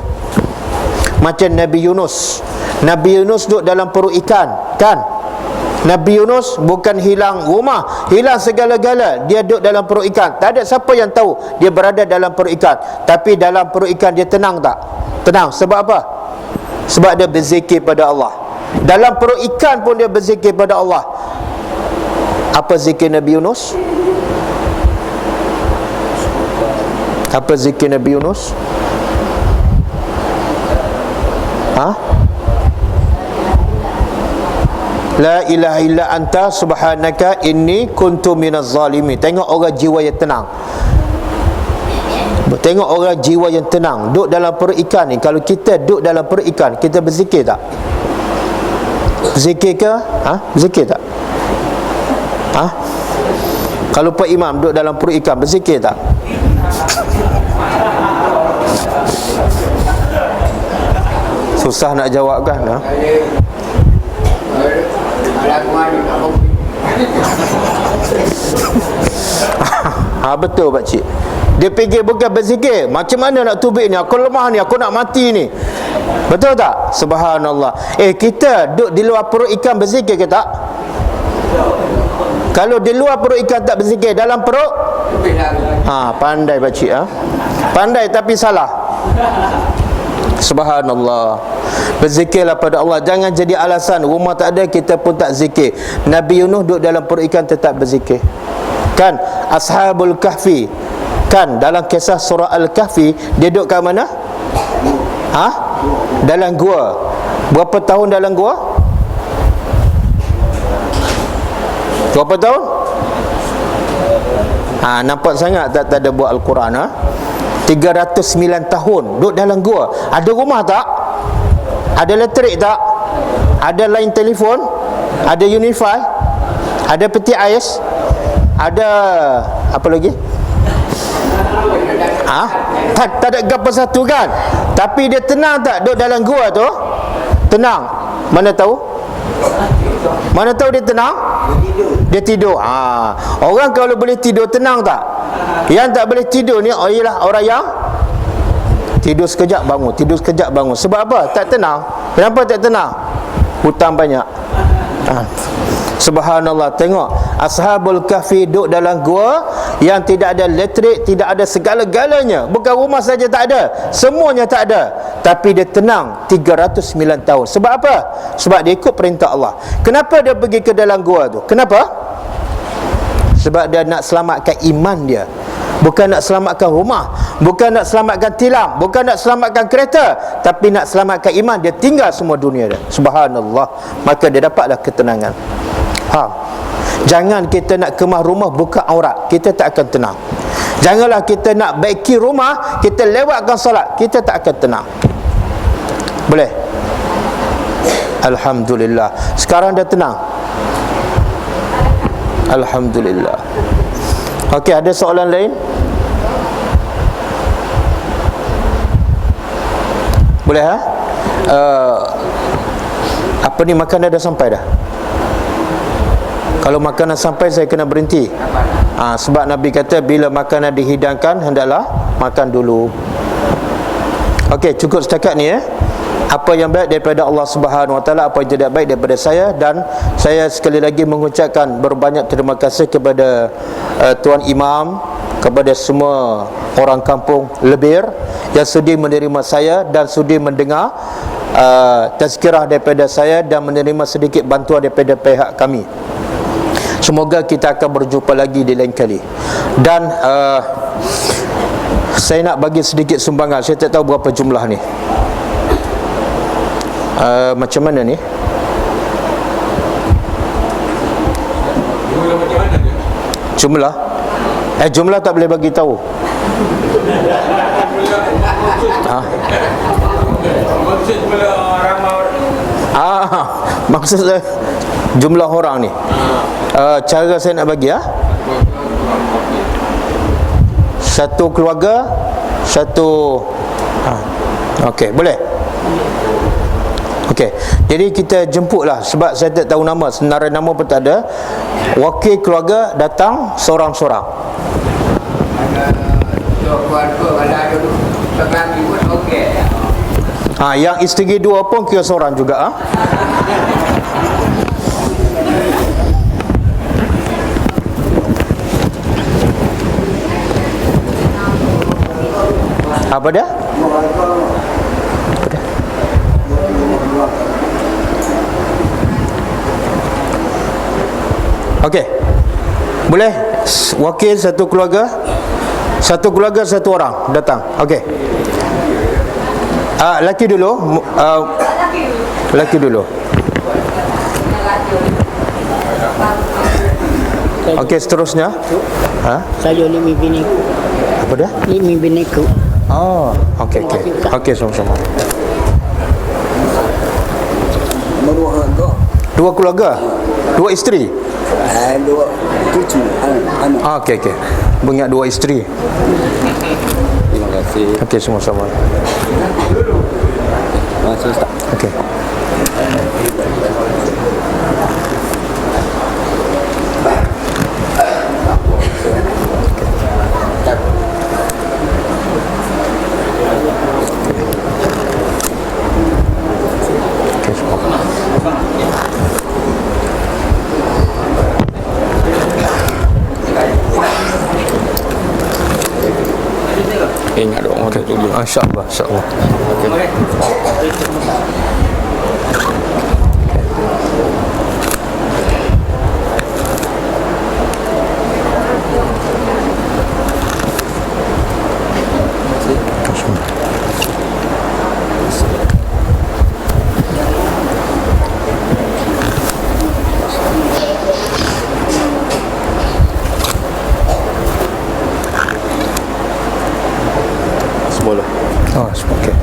Macam Nabi Yunus. Nabi Yunus duduk dalam perut ikan, kan? Nabi Yunus bukan hilang rumah, hilang segala-gala, dia duduk dalam perut ikan. Tak ada siapa yang tahu dia berada dalam perut ikan. Tapi dalam perut ikan dia tenang tak? Tenang. Sebab apa? Sebab dia berzikir pada Allah. Dalam perut ikan pun dia berzikir pada Allah. Apa zikir Nabi Yunus? Apa zikir Nabi Yunus? La ilaha illa anta subhanaka inni kuntu minaz zalimin. Tengok orang jiwa yang tenang. Tengok orang jiwa yang tenang duduk dalam perut ikan ni. Kalau kita duduk dalam perut ikan, kita berzikir tak? Berzikir ke? Berzikir tak? Kalau Pak Imam duduk dalam perut ikan, berzikir tak? Susah nak jawab kan? Betul pakcik. Dia fikir bukan berzikir, macam mana nak tubik ni, aku lemah ni, aku nak mati ni. Betul tak? Subhanallah. Kita duduk di luar perut ikan berzikir ke tak? Kalau di luar perut ikan tak berzikir, dalam perut pandai pakcik. Pandai tapi salah. Subhanallah. Berzikirlah pada Allah. Jangan jadi alasan rumah tak ada, kita pun tak zikir. Nabi Yunus duduk dalam perut ikan tetap berzikir, kan? Ashabul Kahfi, kan? Dalam kisah surah Al-Kahfi, dia duduk kat mana? Dalam gua. Berapa tahun dalam gua? Berapa tahun? Nampak sangat tak ada buat Al-Quran. 309 tahun duduk dalam gua. Ada rumah tak? Ada elektrik tak? Ada line telefon? Ada Unify? Ada peti ais? Ada apa lagi? Tak ada apa satu kan? Tapi dia tenang tak duduk dalam gua tu? Tenang. Mana tahu? Mana tahu dia tenang? Dia tidur. Orang kalau boleh tidur tenang tak? Yang tak boleh tidur ni ialah orang yang tidur sekejap bangun, tidur sekejap bangun. Sebab apa? Tak tenang. Kenapa tak tenang? Hutang banyak. Subhanallah. Tengok, Ashabul Kahfi duduk dalam gua yang tidak ada elektrik, tidak ada segala-galanya. Bukan rumah saja tak ada, semuanya tak ada. Tapi dia tenang 309 tahun. Sebab apa? Sebab dia ikut perintah Allah. Kenapa dia pergi ke dalam gua tu? Kenapa? Sebab dia nak selamatkan iman dia. Bukan nak selamatkan rumah, bukan nak selamatkan tilam, bukan nak selamatkan kereta, tapi nak selamatkan iman. Dia tinggal semua dunia dia. Subhanallah. Maka dia dapatlah ketenangan. Jangan kita nak kemah rumah buka aurat, kita tak akan tenang. Janganlah kita nak baiki rumah, kita lewatkan solat, kita tak akan tenang. Boleh? Alhamdulillah. Sekarang dah tenang. Alhamdulillah. Okey, ada soalan lain? Boleh apa ni, makanan dah sampai dah? Kalau makanan sampai saya kena berhenti. Sebab Nabi kata bila makanan dihidangkan hendaklah makan dulu. Okey, cukup setakat ni ya. Apa yang baik daripada Allah Subhanahu Wa Taala, apa yang tidak baik daripada saya. Dan saya sekali lagi mengucapkan berbanyak terima kasih kepada Tuan Imam, kepada semua orang kampung Lebir yang sudi menerima saya dan sudi mendengar tazkirah daripada saya dan menerima sedikit bantuan daripada pihak kami. Semoga kita akan berjumpa lagi di lain kali. Dan saya nak bagi sedikit sumbangan. Saya tak tahu berapa jumlah ni. Macam mana ni? Jumlah macam mana dia? Jumlah? Jumlah tak boleh bagi tahu. Maksud jumlah ramai. Maksud saya jumlah orang ni. Cara saya nak bagi satu keluarga satu. Okey, boleh. Okey, jadi kita jemputlah. Sebab saya tak tahu nama, senarai nama pun tak ada. Wakil keluarga datang seorang-seorang. Yang isteri dua pun kira seorang juga. Apa dia? Okey. Boleh? Wakil satu keluarga satu orang datang. Okey. Laki dulu. Laki dulu. Okey, seterusnya. Saya ni bini. Apa dia? Ini biniku. Okey. Okey, sama-sama. Dua keluarga. Dua isteri. Dua cucu anak. Okey. Banyak dua isteri. Terima kasih. Okey, sama-sama. Masuk Ustaz. Okey. Ingat doa orang dulu. InsyaAllah, insyaAllah. Semula. Okey.